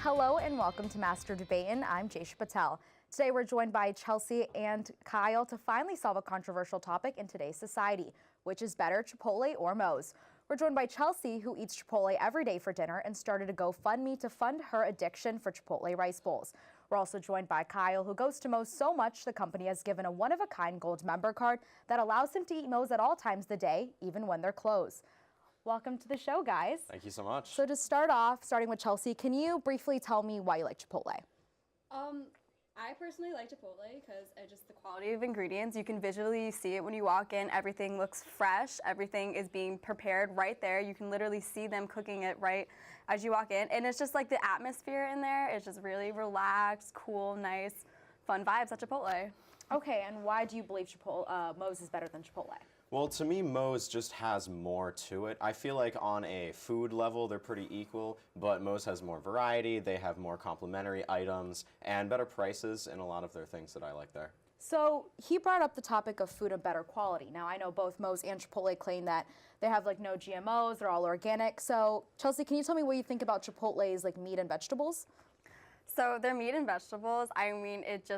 Hello and welcome to Master Debatin'. I'm Jaysha Patel. Today we're joined by Chelsea and Kyle to finally solve a controversial topic in today's society, which is better, Chipotle or Moe's. We're joined by Chelsea, who eats Chipotle every day for dinner and started a GoFundMe to fund her addiction for Chipotle rice bowls. We're also joined by Kyle, who goes to Moe's so much the company has given a one-of-a-kind gold member card that allows him to eat Moe's at all times of the day, even when they're closed. Welcome to the show, guys. Thank you so much. So to start off, starting with Chelsea, can you briefly tell me why you like Chipotle? I personally like Chipotle because just the quality of ingredients. You can visually see it when you walk in. Everything looks fresh. Everything is being prepared right there. You can literally see them cooking it right as you walk in. And it's just like the atmosphere in there is just really relaxed, cool, nice, fun vibes at Chipotle. Okay, and why do you believe Moe's is better than Chipotle? Well, to me, Moe's just has more to it. I feel like on a food level, they're pretty equal, but Moe's has more variety, they have more complimentary items, and better prices in a lot of their things that I like there. So he brought up the topic of food of better quality. Now, I know both Moe's and Chipotle claim that they have like no GMOs, they're all organic. So Chelsea, can you tell me what you think about Chipotle's like meat and vegetables? So their meat and vegetables, I mean, it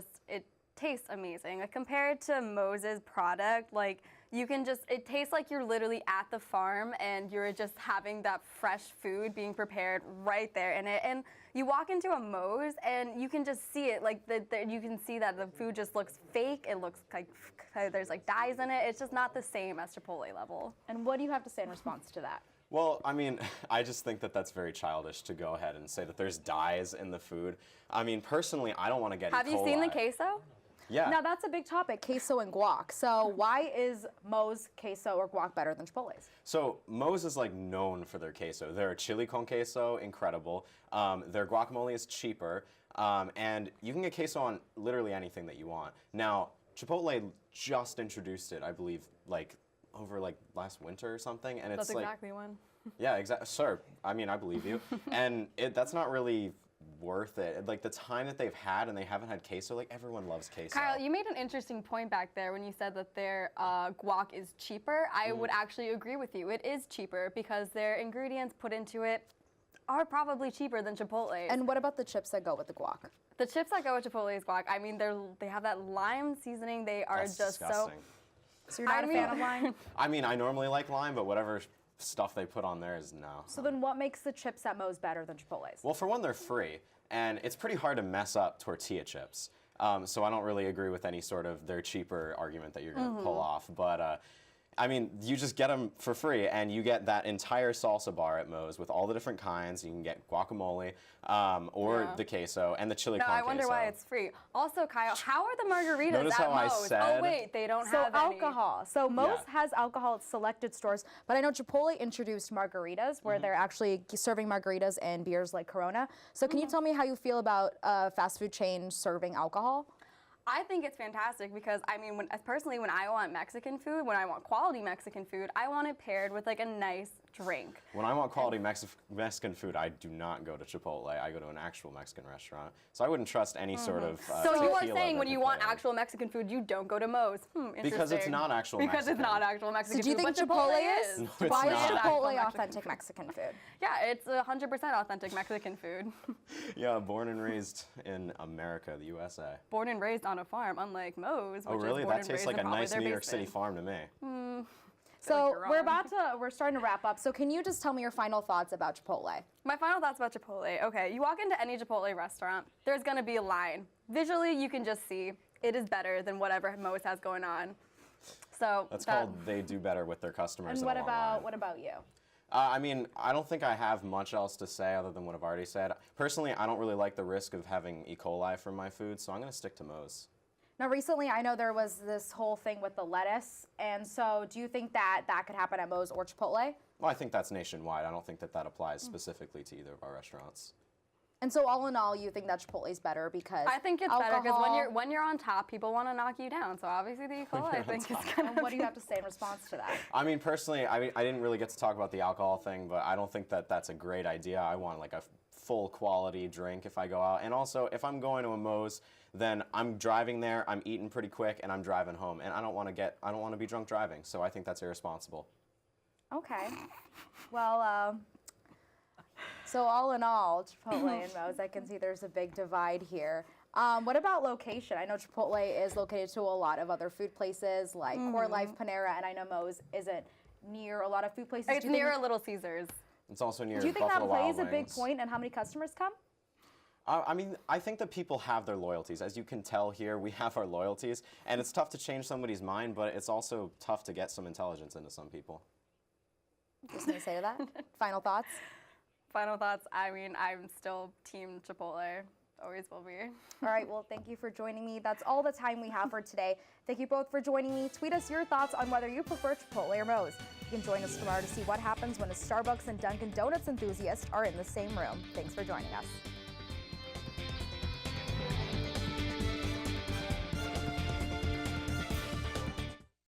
tastes amazing. Like compared to Moe's product, like you can it tastes like you're literally at the farm and you're just having that fresh food being prepared right there in it. And you walk into a Moe's and you can just see it, like you can see that the food just looks fake. It looks like there's like dyes in it. It's just not the same as Chipotle level. And what do you have to say in response to that? Well, I mean, I just think that that's very childish to go ahead and say that there's dyes in the food. I mean, personally, I don't want to get E. coli. Have you seen the queso? Yeah. Now that's a big topic, queso and guac. So why is Moe's queso or guac better than Chipotle's? So Moe's is like known for their queso. Their chili con queso, incredible. Their guacamole is cheaper, and you can get queso on literally anything that you want. Now, Chipotle just introduced it, I believe, like over like last winter or something, and it's That's exactly one. Yeah, exactly, sir. I mean, I believe you, and that's not really worth it. Like the time that they've had and they haven't had queso, like everyone loves queso. Kyle, you made an interesting point back there when you said that their guac is cheaper. I would actually agree with you. It is cheaper because their ingredients put into it are probably cheaper than Chipotle. And what about the chips that go with the guac? The chips that go with Chipotle's guac, I mean, they have that lime seasoning. They are That's just disgusting. So you're not a fan of lime? I mean, I normally like lime, but whatever stuff they put on there is no. So then what makes the chips at Moe's better than Chipotle's? Well, for one, they're free, and it's pretty hard to mess up tortilla chips. So I don't really agree with any sort of they're cheaper argument that you're going to pull off. But I mean, you just get them for free, and you get that entire salsa bar at Moe's with all the different kinds. You can get guacamole or the queso and the chili con queso. I wonder why it's free. Also, Kyle, how are the margaritas Notice at how I Moe's? said- Oh, wait, they don't have any. Alcohol. So Moe's has alcohol at selected stores, but I know Chipotle introduced margaritas where they're actually serving margaritas and beers like Corona. So can you tell me how you feel about fast food chain serving alcohol? I think it's fantastic because, I mean, personally, when I want Mexican food, when I want quality Mexican food, I want it paired with like a nice drink. When I want quality Mexican food, I do not go to Chipotle. I go to an actual Mexican restaurant. So I wouldn't trust any sort of So you are tequila saying that when they you put want in. actual Mexican food, you don't go to Moe's. Because it's not actual Mexican. Because it's not actual Mexican So do you food. think but Chipotle is? No, it's Why is not. Chipotle authentic Mexican food? Yeah, it's 100% authentic Mexican food. Yeah, born and raised in America, the USA. Born and raised on a farm, unlike Moe's, Oh, which really? is born That and tastes raised like in a probably nice their New York City basement. farm to me. So you're wrong. we're starting to wrap up. So can you just tell me your final thoughts about Chipotle? My final thoughts about Chipotle. Okay, you walk into any Chipotle restaurant, there's gonna be a line. Visually, you can just see it is better than whatever Moe's has going on. So That's called they do better with their customers. And in a long line. what about you? I mean, I don't think I have much else to say other than what I've already said. Personally, I don't really like the risk of having E. coli from my food, so I'm going to stick to Moe's. Now, recently, I know there was this whole thing with the lettuce, and so do you think that could happen at Moe's or Chipotle? Well, I think that's nationwide. I don't think that applies specifically to either of our restaurants. And so all in all, you think that Chipotle's better because I think it's better because when you're on top, people want to knock you down. So obviously the E. coli, I think, is gonna. And what do you have to say in response to that? I mean, personally, I didn't really get to talk about the alcohol thing, but I don't think that that's a great idea. I want like a full quality drink if I go out. And also, if I'm going to a Moe's, then I'm driving there, I'm eating pretty quick, and I'm driving home. And I don't want to be drunk driving. So I think that's irresponsible. Okay. Well, So all in all, Chipotle and Moe's, I can see there's a big divide here. What about location? I know Chipotle is located to a lot of other food places like Core Life, Panera, and I know Moe's isn't near a lot of food places. It's near a Little Caesars. It's also near Do you think Buffalo that plays Wild a big Wings. point in how many customers come? I mean, I think that people have their loyalties. As you can tell here, we have our loyalties, and it's tough to change somebody's mind, but it's also tough to get some intelligence into some people. Just gonna say to that. Final thoughts? Final thoughts, I mean, I'm still team Chipotle. Always will be. All right, well, thank you for joining me. That's all the time we have for today. Thank you both for joining me. Tweet us your thoughts on whether you prefer Chipotle or Moe's. You can join us tomorrow to see what happens when a Starbucks and Dunkin' Donuts enthusiast are in the same room. Thanks for joining us.